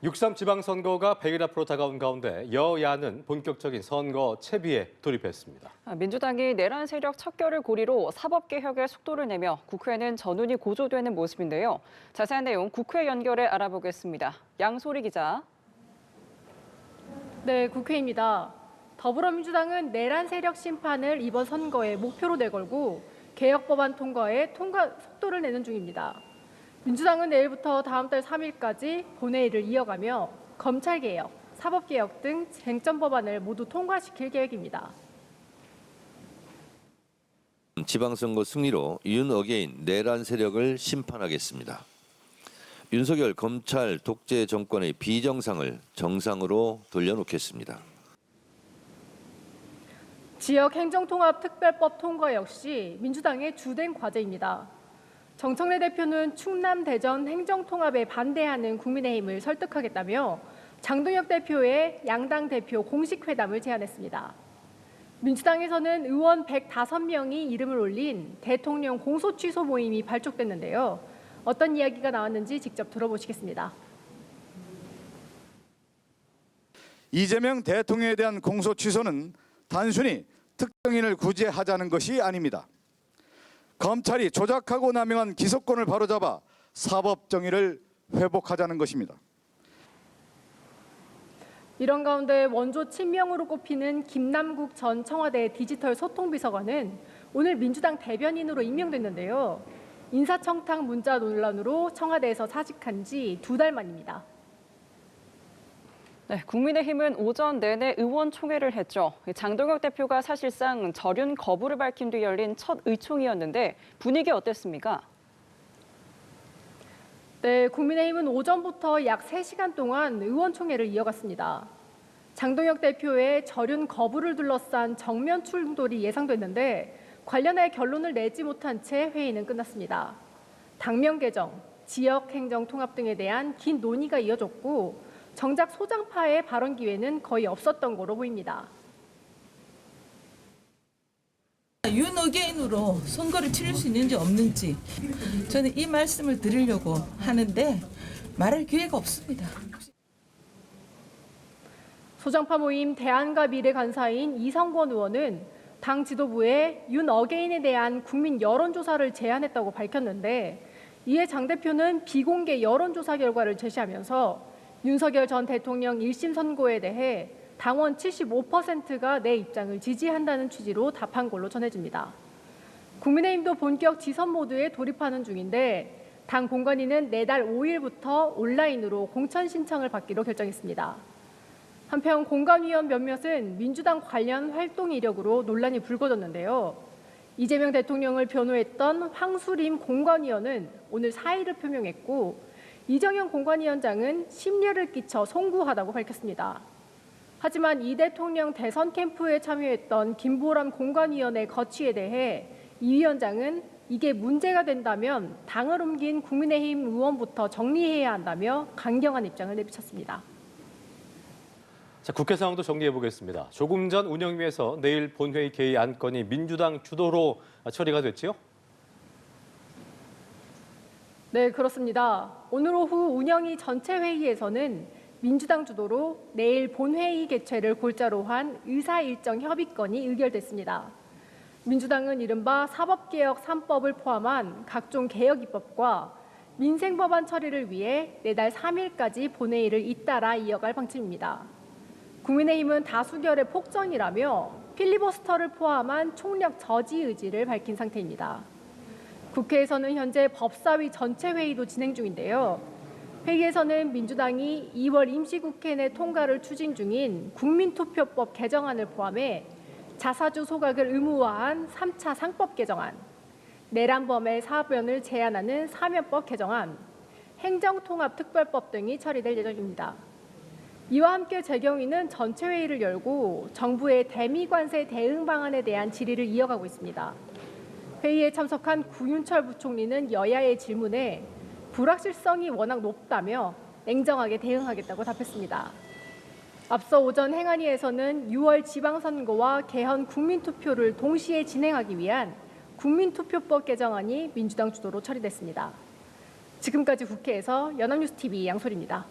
6.3 지방선거가 100일 앞으로 다가온 가운데 여야는 본격적인 선거 채비에 돌입했습니다. 민주당이 내란 세력 척결을 고리로 사법개혁에 속도를 내며 국회는 전운이 고조되는 모습인데요. 자세한 내용 국회 연결해 알아보겠습니다. 양소리 기자. 네, 국회입니다. 더불어민주당은 내란 세력 심판을 이번 선거에 목표로 내걸고 개혁 법안 통과에 속도를 내는 중입니다. 민주당은 내일부터 다음 달 3일까지 본회의를 이어가며 검찰개혁, 사법개혁 등 쟁점 법안을 모두 통과시킬 계획입니다. 지방선거 승리로 윤 어게인 내란 세력을 심판하겠습니다. 윤석열 검찰 독재 정권의 비정상을 정상으로 돌려놓겠습니다. 지역 행정통합특별법 통과 역시 민주당의 주된 과제입니다. 정청래 대표는 충남 대전 행정통합에 반대하는 국민의힘을 설득하겠다며 장동혁 대표의 양당 대표 공식 회담을 제안했습니다. 민주당에서는 의원 105명이 이름을 올린 대통령 공소취소 모임이 발족됐는데요. 어떤 이야기가 나왔는지 직접 들어보시겠습니다. 이재명 대통령에 대한 공소취소는 단순히 특정인을 구제하자는 것이 아닙니다. 검찰이 조작하고 남용한 기소권을 바로잡아 사법 정의를 회복하자는 것입니다. 이런 가운데 원조 친명으로 꼽히는 김남국 전 청와대 디지털 소통비서관은 오늘 민주당 대변인으로 임명됐는데요. 인사청탁 문자 논란으로 청와대에서 사직한 지 2달 만입니다. 네, 국민의힘은 오전 내내 의원총회를 했죠. 장동혁 대표가 사실상 절윤 거부를 밝힌 뒤 열린 첫 의총이었는데 분위기 어땠습니까? 네, 국민의힘은 오전부터 약 3시간 동안 의원총회를 이어갔습니다. 장동혁 대표의 절윤 거부를 둘러싼 정면 충돌이 예상됐는데 관련해 결론을 내지 못한 채 회의는 끝났습니다. 당면 개정, 지역 행정 통합 등에 대한 긴 논의가 이어졌고 정작 소장파의 발언 기회는 거의 없었던 거로 보입니다. 윤 어게인으로 선거를 치를 수 있는지 없는지 저는 이 말씀을 드리려고 하는데 말할 기회가 없습니다. 소장파 모임 대안과 미래 간사인 이성권 의원은 당 지도부에 윤 어게인에 대한 국민 여론조사를 제안했다고 밝혔는데 이에 장 대표는 비공개 여론조사 결과를 제시하면서 윤석열 전 대통령 1심 선고에 대해 당원 75%가 내 입장을 지지한다는 취지로 답한 걸로 전해집니다. 국민의힘도 본격 지선 모드에 돌입하는 중인데 당 공관위는 내달 5일부터 온라인으로 공천 신청을 받기로 결정했습니다. 한편 공관위원 몇몇은 민주당 관련 활동 이력으로 논란이 불거졌는데요. 이재명 대통령을 변호했던 황수림 공관위원은 오늘 사의를 표명했고 이정현 공관위원장은 심려를 끼쳐 송구하다고 밝혔습니다. 하지만 이 대통령 대선 캠프에 참여했던 김보람 공관위원의 거취에 대해 이 위원장은 이게 문제가 된다면 당을 옮긴 국민의힘 의원부터 정리해야 한다며 강경한 입장을 내비쳤습니다. 자, 국회 상황도 정리해 보겠습니다. 조금 전 운영위에서 내일 본회의 개의 안건이 민주당 주도로 처리가 됐지요? 네, 그렇습니다. 오늘 오후 운영위 전체 회의에서는 민주당 주도로 내일 본회의 개최를 골자로 한 의사 일정 협의건이 의결됐습니다. 민주당은 이른바 사법개혁 3법을 포함한 각종 개혁 입법과 민생 법안 처리를 위해 내달 3일까지 본회의를 잇따라 이어갈 방침입니다. 국민의힘은 다수결의 폭정이라며 필리버스터를 포함한 총력 저지 의지를 밝힌 상태입니다. 국회에서는 현재 법사위 전체 회의도 진행 중인데요. 회의에서는 민주당이 2월 임시국회 내 통과를 추진 중인 국민투표법 개정안을 포함해 자사주 소각을 의무화한 3차 상법 개정안, 내란범의 사변을 제한하는 사면법 개정안, 행정통합특별법 등이 처리될 예정입니다. 이와 함께 재경위는 전체 회의를 열고 정부의 대미관세 대응 방안에 대한 질의를 이어가고 있습니다. 회의에 참석한 구윤철 부총리는 여야의 질문에 불확실성이 워낙 높다며 냉정하게 대응하겠다고 답했습니다. 앞서 오전 행안위에서는 6월 지방선거와 개헌 국민투표를 동시에 진행하기 위한 국민투표법 개정안이 민주당 주도로 처리됐습니다. 지금까지 국회에서 연합뉴스TV 양소리입니다.